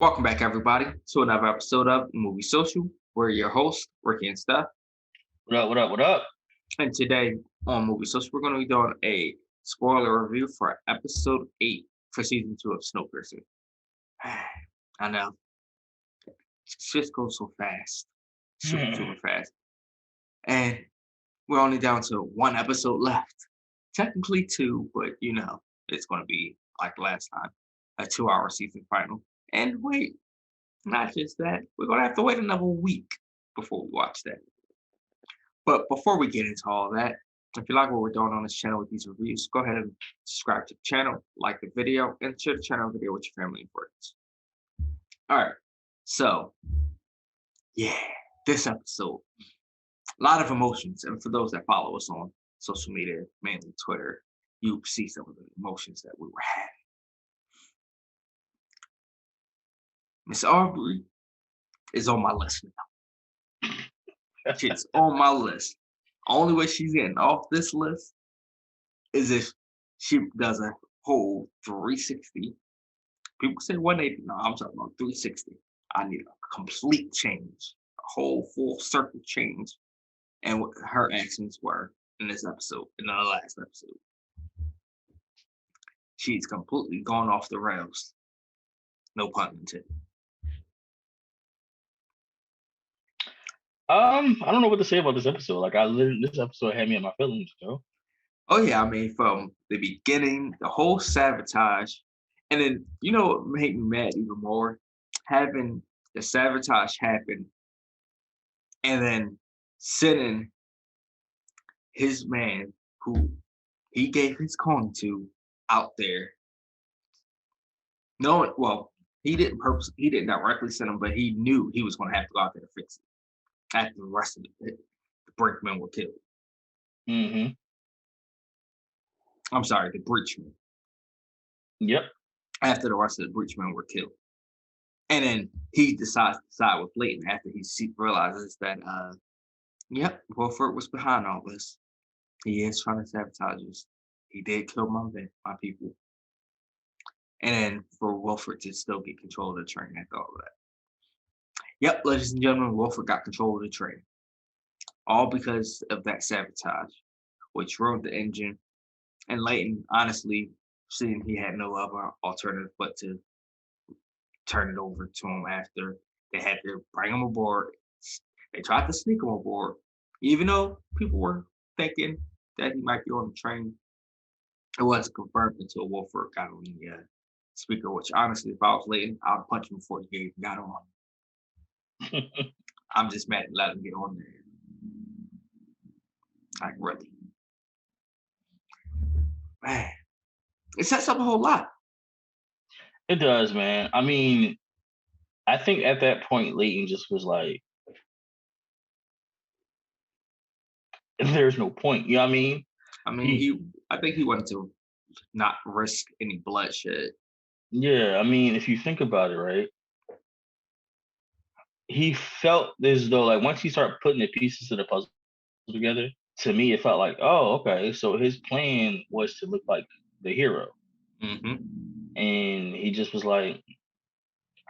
Welcome back, everybody, to another episode of Movie Social. We're your hosts, Ricky and Steph. What up? What up? What up? And today on Movie Social, we're going to be doing a spoiler review for episode 8 for season 2 of Snowpiercer. I know. Shit goes so fast. Super, super fast. And we're only down to one episode left. Technically two, but it's going to be like last time, a 2-hour season final. And wait, not just that, we're going to have to wait another week before we watch that. But before we get into all that, if you like what we're doing on this channel with these reviews, go ahead and subscribe to the channel, like the video, and share the channel video with your family and friends. All right, so yeah, this episode, a lot of emotions. And for those that follow us on social media, mainly Twitter, you see some of the emotions that we were having. Miss Aubrey is on my list now. She's on my list. Only way she's getting off this list is if she does a whole 360. People say 180. No, I'm talking about 360. I need a complete change, a whole full circle change. And what her actions were in this episode, in the last episode. She's completely gone off the rails. No pun intended. I don't know what to say about this episode. Like, this episode had me in my feelings, yo. Oh yeah, I mean, from the beginning, the whole sabotage, and then what made me mad even more, having the sabotage happen, and then sending his man, who he gave his coin to, out there. No, well, he didn't directly send him, but he knew he was going to have to go out there to fix it. After the rest of the brakemen were killed. Mm-hmm. I'm sorry, the breachmen. Yep. After the rest of the breachmen were killed. And then he decides to side with Layton after he realizes that, Wilford was behind all this. He is trying to sabotage us. He did kill my people. And then for Wilford to still get control of the train after all that. Yep, ladies and gentlemen, Wilford got control of the train. All because of that sabotage, which ruined the engine. And Layton, honestly, seeing he had no other alternative but to turn it over to him after they had to bring him aboard. They tried to sneak him aboard, even though people were thinking that he might be on the train. It wasn't confirmed until Wolford got on the speaker, which honestly, if I was Layton, I would punch him before he got on. I'm just mad to let him get on there. Like, really. Man, it sets up a whole lot. It does, man. I mean, I think at that point, Layton just was like, there's no point. You know what I mean? I think he wanted to not risk any bloodshed. Yeah, I mean, if you think about it, right? He felt as though, like, once he started putting the pieces of the puzzle together, to me, it felt like, oh, okay, so his plan was to look like the hero. Mm-hmm. And he just was like,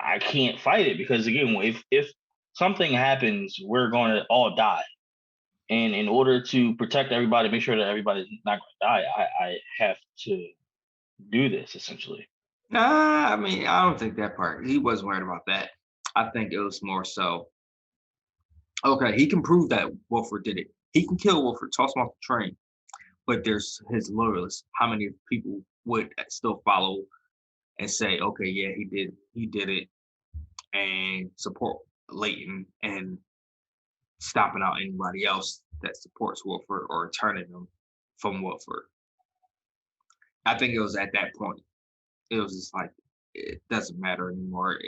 I can't fight it because, again, if something happens, we're going to all die. And in order to protect everybody, make sure that everybody's not going to die, I have to do this, essentially. Nah, I mean, I don't think that part. He wasn't worried about that. I think it was more so, okay, he can prove that Wolford did it. He can kill Wolford, toss him off the train. But there's his loyalists. How many people would still follow and say, okay, yeah, he did it, and support Layton and stopping out anybody else that supports Wolford or turning them from Wolford. I think it was at that point. It was just like, it doesn't matter anymore.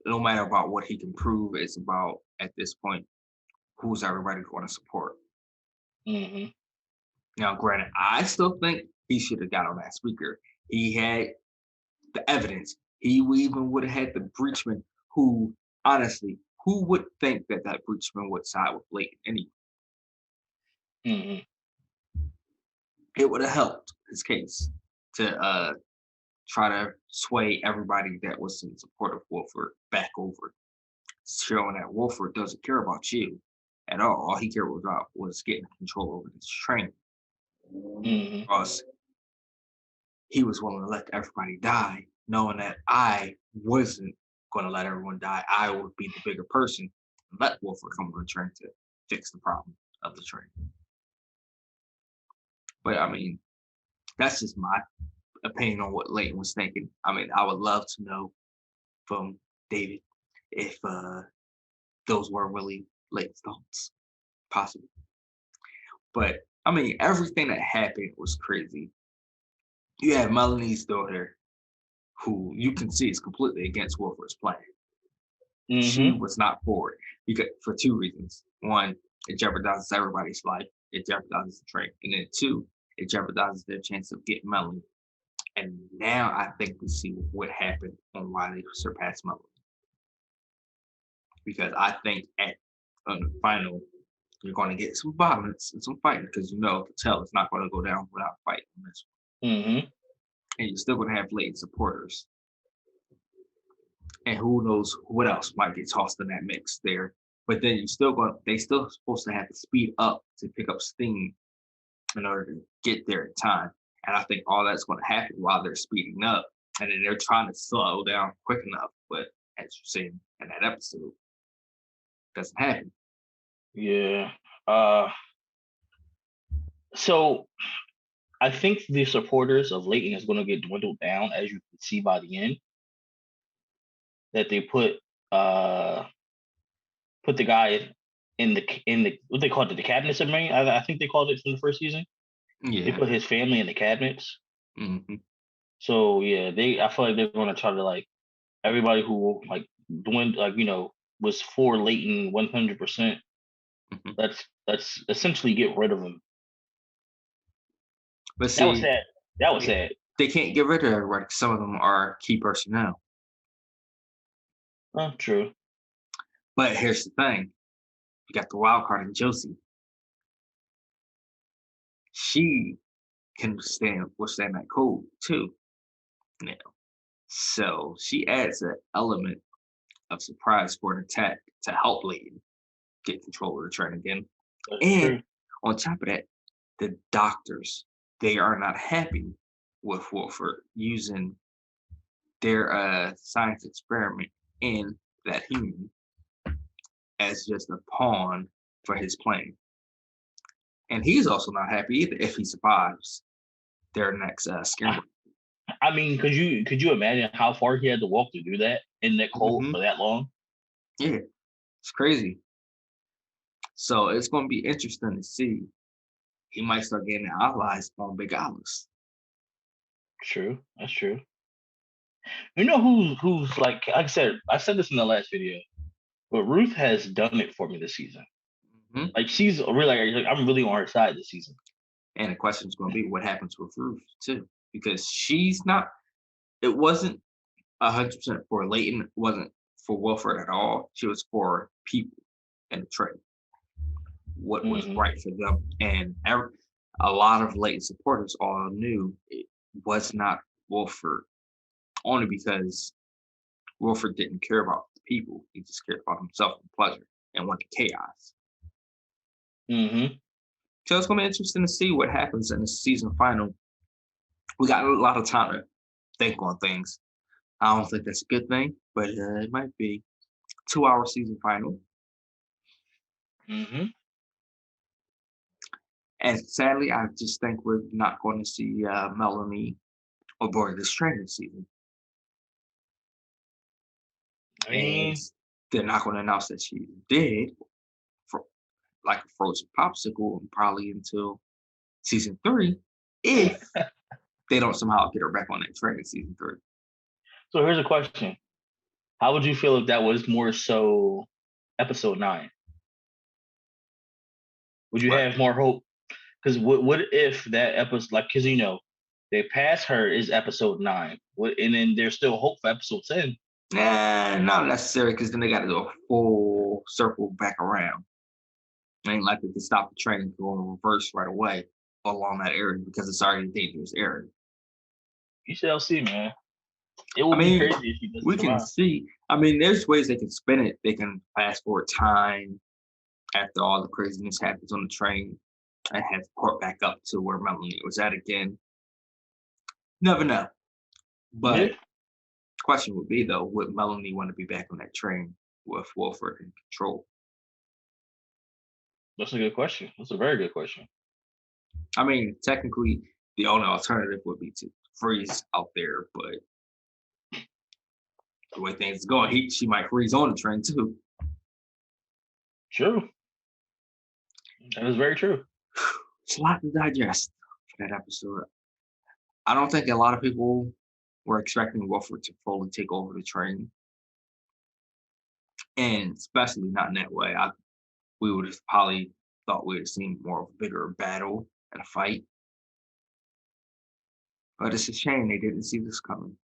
No matter about what he can prove, it's about, at this point, who's everybody going to support. Mm-hmm. Now, granted, I still think he should have got on that speaker. He had the evidence. He even would have had the breachman who, honestly, who would think that breachman would side with Layton anyway? Mm-hmm. It would have helped his case to try to sway everybody that was in support of Wolford back over, showing that Wolford doesn't care about you at all. All he cared about was getting control over this train. Hmm. Because he was willing to let everybody die, knowing that I wasn't going to let everyone die. I would be the bigger person and let Wolford come on the train to fix the problem of the train. But I mean, that's just my opinion on what Layton was thinking. I mean, I would love to know from David if those were really Layton's thoughts, possible. But I mean, everything that happened was crazy. You have Melanie's daughter, who you can see is completely against Wolford's plan. She Hmm. was not for it because for two reasons. One, it jeopardizes everybody's life. It jeopardizes the train, and then two, it jeopardizes their chance of getting Melanie. And now I think we see what happened and why they surpassed Melanie. Because I think at on the final, you're going to get some violence and some fighting because you know the tell is not going to go down without fighting. Hmm. And you're still going to have latent supporters. And who knows what else might get tossed in that mix there. But then they still supposed to have to speed up to pick up steam in order to get there in time. And I think all that's going to happen while they're speeding up. And then they're trying to slow down quick enough. But as you're seeing in that episode, it doesn't happen. Yeah. Uh, so I think the supporters of Layton is going to get dwindled down, as you can see by the end. That they uh put the guy in the what they called it, the cabinet submarine. I think they called it from the first season. They Yeah. put his family in the cabinets. Hmm. So yeah, I feel like they're going to try to like everybody who like doing like was for Layton 100%. Hmm. Let's essentially get rid of him. But That was see, sad. That was they, sad. they can't get rid of everybody. Some of them are key personnel. Oh, true. But here's the thing: you got the wild card in Josie. She can withstand that cold too. You know, so she adds an element of surprise for an attack to help Layton get control of the train again. That's And true. on top of that, the doctors, they are not happy with Wolford using their science experiment in that human as just a pawn for his plan. And he's also not happy either if he survives their next scare. I mean, could you imagine how far he had to walk to do that in that cold Hmm. for that long? Yeah, it's crazy. So it's going to be interesting to see. He might start getting allies on Big Alice. True. That's true. You know who's like I said this in the last video, but Ruth has done it for me this season. Hmm. Like she's really like, I'm really on her side this season. And the question is going to be what happens with Ruth too, because she's not. It wasn't 100% for Layton. It wasn't for Wilford at all. She was for people and the trade. What was Hmm. right for them, and a lot of Layton supporters all knew it was not Wilford, only because Wilford didn't care about the people. He just cared about himself and pleasure and wanted chaos. Hmm. So it's going to be interesting to see what happens in the season final. We got a lot of time to think on things. I don't think that's a good thing, but it might be 2 hour season final. Hmm. And sadly, I just think we're not going to see Melanie aboard this train this season. I And mean, they're not going to announce that she did for like a frozen popsicle probably until season 3 if they don't somehow get her back on that train in season 3. so here's a question: how would you feel if that was more so episode 9? Would you But have more hope? Because what if that episode, like, because they pass her is episode 9, and then there's still hope for episode 10. not necessary because then they got to do a full circle back around. It ain't like they can stop the train and go in reverse right away along that area because it's already a dangerous area. You shall see, man. It I will be mean, crazy if he doesn't we can survive. see. I mean, there's ways they can spin it. They can fast forward time after all the craziness happens on the train and have port back up to where Melanie was at again. Never know. Yeah, But question would be though, would Melanie want to be back on that train with Wilford in control? that's a good question. That's a very good question. I mean, technically, the only alternative would be to freeze out there, but the way things are going, she might freeze on the train too. True. That is very true. It's a lot to digest for that episode. I don't think a lot of people were expecting Wilford to fully take over the train, and especially not in that way. We would have probably thought we would have seen more of a bigger battle and a fight, but it's a shame they didn't see this coming.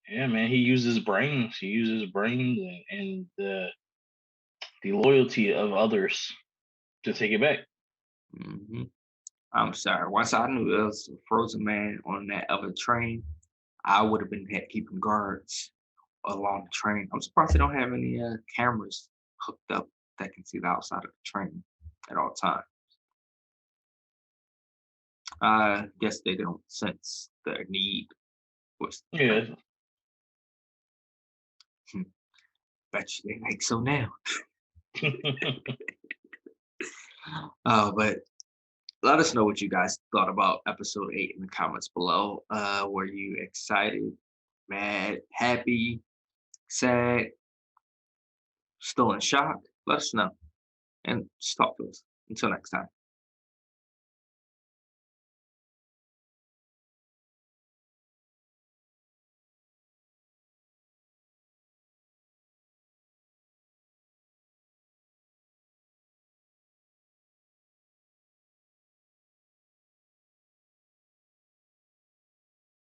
Yeah, man. He uses brains. He uses brains and the loyalty of others to take it back. hmm I'm sorry. Once I knew there was a frozen man on that other train, I would have been keeping guards along the train. I'm surprised they don't have any cameras hooked up that can see the outside of the train at all times. I guess they don't sense the need was the train. Yeah. Hmm, Bet you they think so now. But let us know what you guys thought about episode 8 in the comments below. Were you excited, mad, happy, sad, still in shock? Let us know and just talk to us. Until next time.